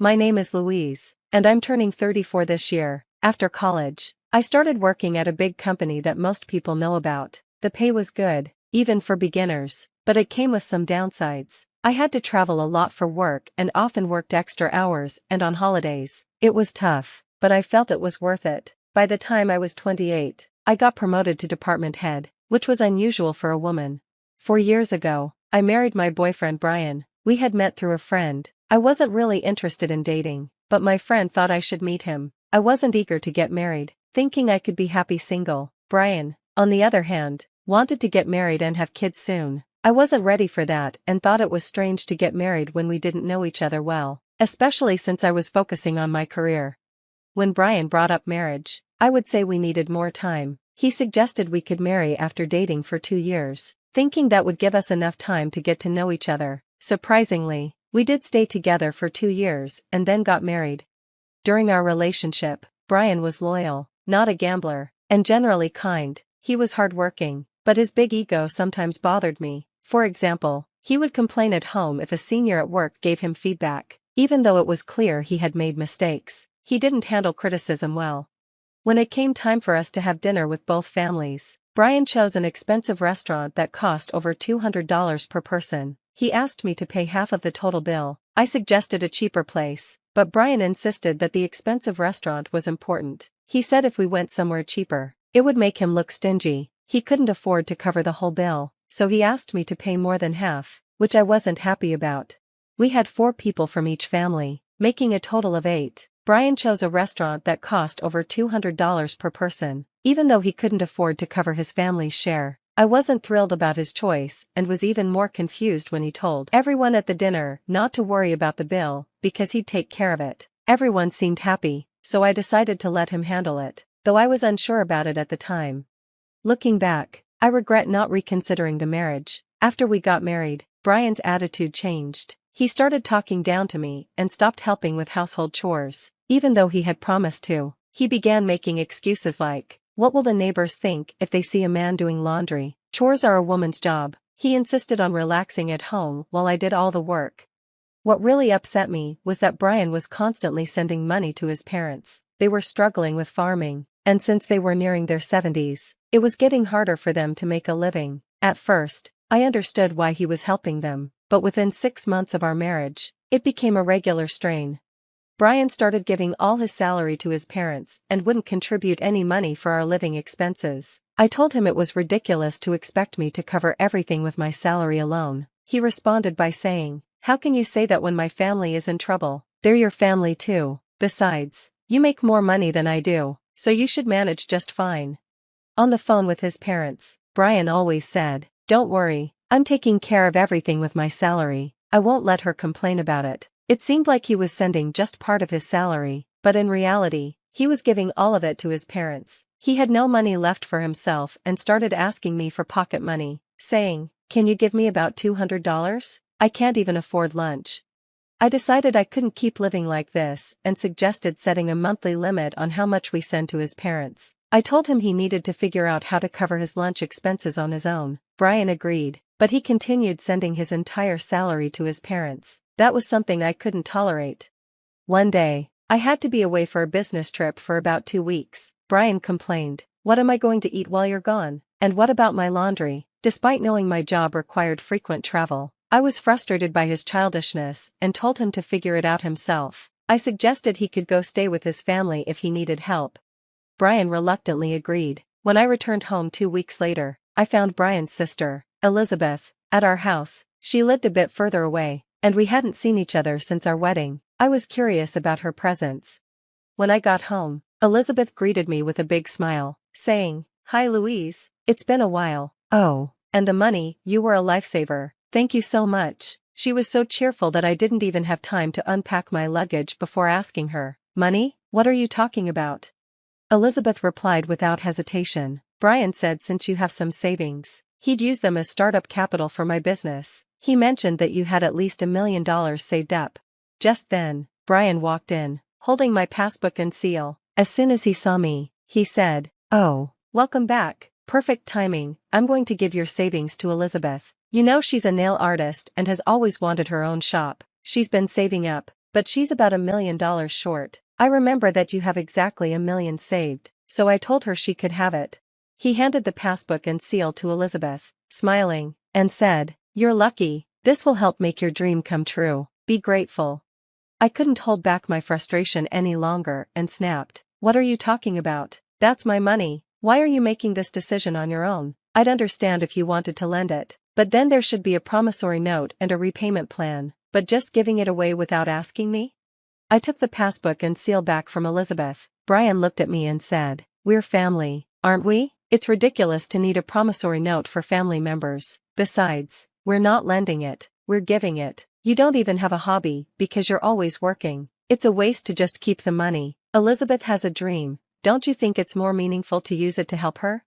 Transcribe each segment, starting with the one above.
My name is Louise, and I'm turning 34 this year. After college, I started working at a big company that most people know about. The pay was good, even for beginners, but it came with some downsides. I had to travel a lot for work and often worked extra hours and on holidays. It was tough, but I felt it was worth it. By the time I was 28, I got promoted to department head, which was unusual for a woman. 4 years ago, I married my boyfriend Brian. We had met through a friend. I wasn't really interested in dating, but my friend thought I should meet him. I wasn't eager to get married, thinking I could be happy single. Brian, on the other hand, wanted to get married and have kids soon. I wasn't ready for that and thought it was strange to get married when we didn't know each other well, especially since I was focusing on my career. When Brian brought up marriage, I would say we needed more time. He suggested we could marry after dating for 2 years, thinking that would give us enough time to get to know each other. Surprisingly, we did stay together for 2 years and then got married. During our relationship, Brian was loyal, not a gambler, and generally kind. He was hardworking, but his big ego sometimes bothered me. For example, he would complain at home if a senior at work gave him feedback, even though it was clear he had made mistakes. He didn't handle criticism well. When it came time for us to have dinner with both families, Brian chose an expensive restaurant that cost over $200 per person. He asked me to pay half of the total bill. I suggested a cheaper place, but Brian insisted that the expensive restaurant was important. He said if we went somewhere cheaper, it would make him look stingy. He couldn't afford to cover the whole bill, so he asked me to pay more than half, which I wasn't happy about. We had 4 people from each family, making a total of 8. Brian chose a restaurant that cost over $200 per person, even though he couldn't afford to cover his family's share. I wasn't thrilled about his choice and was even more confused when he told everyone at the dinner not to worry about the bill because he'd take care of it. Everyone seemed happy, so I decided to let him handle it, though I was unsure about it at the time. Looking back, I regret not reconsidering the marriage. After we got married, Brian's attitude changed. He started talking down to me and stopped helping with household chores, even though he had promised to. He began making excuses like, "What will the neighbors think if they see a man doing laundry? Chores are a woman's job." He insisted on relaxing at home while I did all the work. What really upset me was that Brian was constantly sending money to his parents. They were struggling with farming, and since they were nearing their 70s, it was getting harder for them to make a living. At first, I understood why he was helping them, but within 6 months of our marriage, it became a regular strain. Brian started giving all his salary to his parents and wouldn't contribute any money for our living expenses. I told him it was ridiculous to expect me to cover everything with my salary alone. He responded by saying, "How can you say that when my family is in trouble? They're your family too. Besides, you make more money than I do, so you should manage just fine." On the phone with his parents, Brian always said, "Don't worry, I'm taking care of everything with my salary. I won't let her complain about it." It seemed like he was sending just part of his salary, but in reality, he was giving all of it to his parents. He had no money left for himself and started asking me for pocket money, saying, "Can you give me about $200? I can't even afford lunch." I decided I couldn't keep living like this and suggested setting a monthly limit on how much we send to his parents. I told him he needed to figure out how to cover his lunch expenses on his own. Brian agreed, but he continued sending his entire salary to his parents. That was something I couldn't tolerate. One day, I had to be away for a business trip for about 2 weeks. Brian complained, "What am I going to eat while you're gone? And what about my laundry?" Despite knowing my job required frequent travel, I was frustrated by his childishness and told him to figure it out himself. I suggested he could go stay with his family if he needed help. Brian reluctantly agreed. When I returned home 2 weeks later, I found Brian's sister, Elizabeth, at our house. She lived a bit further away, and we hadn't seen each other since our wedding. I was curious about her presence. When I got home, Elizabeth greeted me with a big smile, saying, "Hi Louise, it's been a while." "Oh, and the money, you were a lifesaver. Thank you so much." She was so cheerful that I didn't even have time to unpack my luggage before asking her, "Money? What are you talking about?" Elizabeth replied without hesitation, "Brian said since you have some savings, he'd use them as startup capital for my business. He mentioned that you had at least $1 million saved up." Just then, Brian walked in, holding my passbook and seal. As soon as he saw me, he said, "Oh, welcome back. Perfect timing. I'm going to give your savings to Elizabeth. You know she's a nail artist and has always wanted her own shop. She's been saving up, but she's about $1 million short. I remember that you have exactly $1 million saved, so I told her she could have it. He handed the passbook and seal to Elizabeth, smiling, and said, "You're lucky, this will help make your dream come true, be grateful." I couldn't hold back my frustration any longer and snapped, "What are you talking about? That's my money. Why are you making this decision on your own? I'd understand if you wanted to lend it, but then there should be a promissory note and a repayment plan, but just giving it away without asking me?" I took the passbook and seal back from Elizabeth. Brian looked at me and said, "We're family, aren't we? It's ridiculous to need a promissory note for family members. Besides, we're not lending it, we're giving it. You don't even have a hobby because you're always working. It's a waste to just keep the money. Elizabeth has a dream, don't you think it's more meaningful to use it to help her?"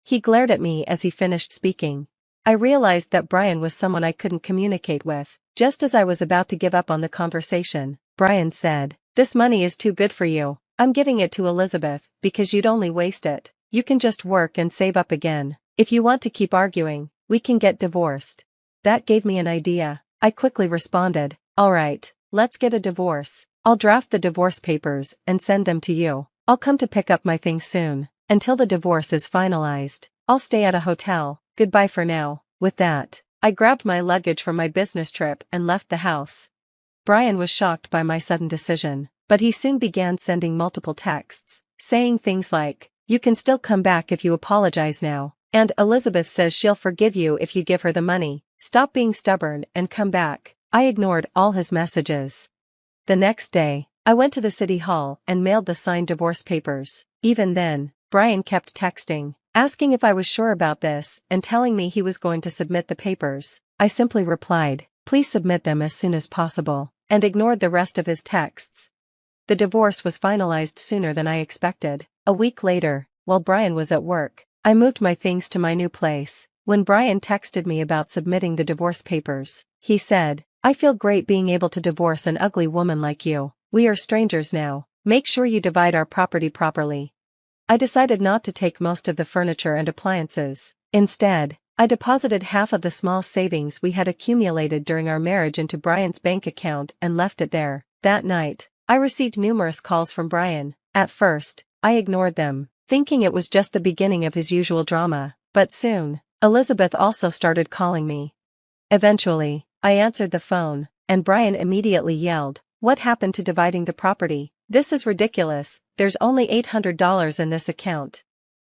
He glared at me as he finished speaking. I realized that Brian was someone I couldn't communicate with. Just as I was about to give up on the conversation, Brian said, "This money is too good for you. I'm giving it to Elizabeth because you'd only waste it. You can just work and save up again. If you want to keep arguing, we can get divorced." That gave me an idea. I quickly responded, "All right, let's get a divorce. I'll draft the divorce papers and send them to you. I'll come to pick up my things soon. Until the divorce is finalized, I'll stay at a hotel. Goodbye for now." With that, I grabbed my luggage from my business trip and left the house. Brian was shocked by my sudden decision, but he soon began sending multiple texts, saying things like, "You can still come back if you apologize now," and "Elizabeth says she'll forgive you if you give her the money. Stop being stubborn and come back." I ignored all his messages. The next day, I went to the city hall and mailed the signed divorce papers. Even then, Brian kept texting, asking if I was sure about this and telling me he was going to submit the papers. I simply replied, "Please submit them as soon as possible," and ignored the rest of his texts. The divorce was finalized sooner than I expected. A week later, while Brian was at work, I moved my things to my new place. When Brian texted me about submitting the divorce papers, he said, "I feel great being able to divorce an ugly woman like you. We are strangers now. Make sure you divide our property properly." I decided not to take most of the furniture and appliances. Instead, I deposited half of the small savings we had accumulated during our marriage into Brian's bank account and left it there. That night, I received numerous calls from Brian. At first, I ignored them, thinking it was just the beginning of his usual drama, but soon, Elizabeth also started calling me. Eventually, I answered the phone, and Brian immediately yelled, "What happened to dividing the property? This is ridiculous, there's only $800 in this account."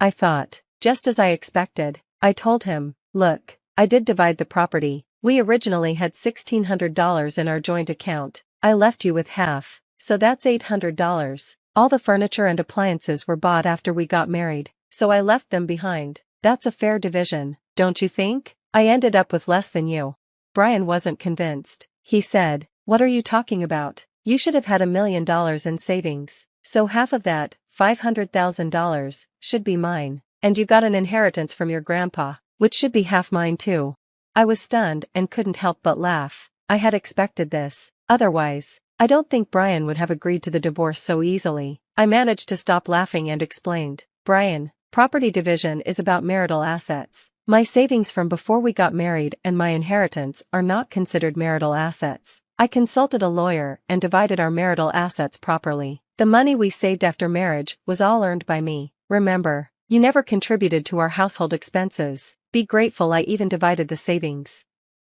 I thought, just as I expected. I told him, "Look, I did divide the property. We originally had $1,600 in our joint account. I left you with half, so that's $800. All the furniture and appliances were bought after we got married, so I left them behind. That's a fair division, don't you think? I ended up with less than you." Brian wasn't convinced. He said, "What are you talking about? You should have had $1 million in savings, so half of that, $500,000, should be mine, and you got an inheritance from your grandpa, which should be half mine too." I was stunned and couldn't help but laugh. I had expected this. Otherwise, I don't think Brian would have agreed to the divorce so easily. I managed to stop laughing and explained, "Brian, property division is about marital assets. My savings from before we got married and my inheritance are not considered marital assets. I consulted a lawyer and divided our marital assets properly. The money we saved after marriage was all earned by me. Remember, you never contributed to our household expenses. Be grateful I even divided the savings."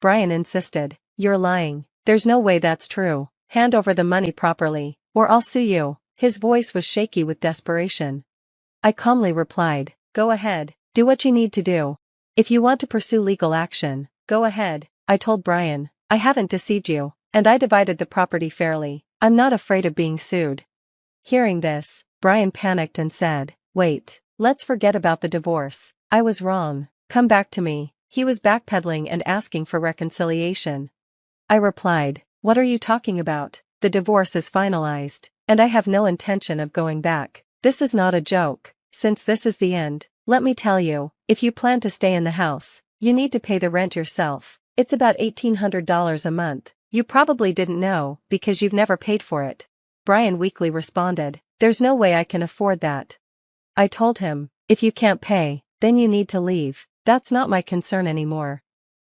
Brian insisted, "You're lying. There's no way that's true. Hand over the money properly, or I'll sue you." His voice was shaky with desperation. I calmly replied, "Go ahead, do what you need to do. If you want to pursue legal action, go ahead." I told Brian, "I haven't deceived you, and I divided the property fairly. I'm not afraid of being sued." Hearing this, Brian panicked and said, "Wait, let's forget about the divorce. I was wrong. Come back to me." He was backpedaling and asking for reconciliation. I replied, "What are you talking about? The divorce is finalized, and I have no intention of going back. This is not a joke. Since this is the end, let me tell you, if you plan to stay in the house, you need to pay the rent yourself. It's about $1,800 a month. You probably didn't know because you've never paid for it." Brian weakly responded, "There's no way I can afford that." I told him, "If you can't pay, then you need to leave. That's not my concern anymore."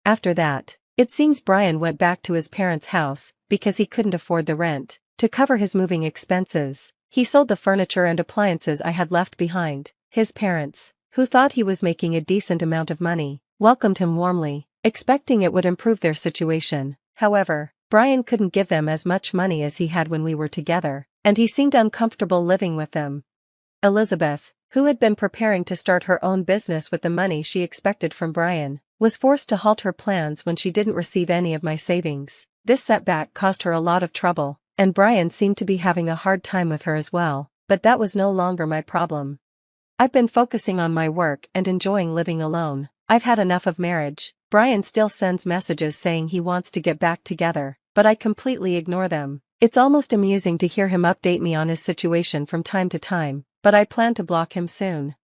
After that, It seems Brian went back to his parents' house because he couldn't afford the rent. To cover his moving expenses, he sold the furniture and appliances I had left behind. His parents, who thought he was making a decent amount of money, welcomed him warmly, expecting it would improve their situation. However, Brian couldn't give them as much money as he had when we were together, and he seemed uncomfortable living with them. Elizabeth, who had been preparing to start her own business with the money she expected from Brian, was forced to halt her plans when she didn't receive any of my savings. This setback caused her a lot of trouble, and Brian seemed to be having a hard time with her as well, but that was no longer my problem. I've been focusing on my work and enjoying living alone. I've had enough of marriage. Brian still sends messages saying he wants to get back together, but I completely ignore them. It's almost amusing to hear him update me on his situation from time to time, but I plan to block him soon.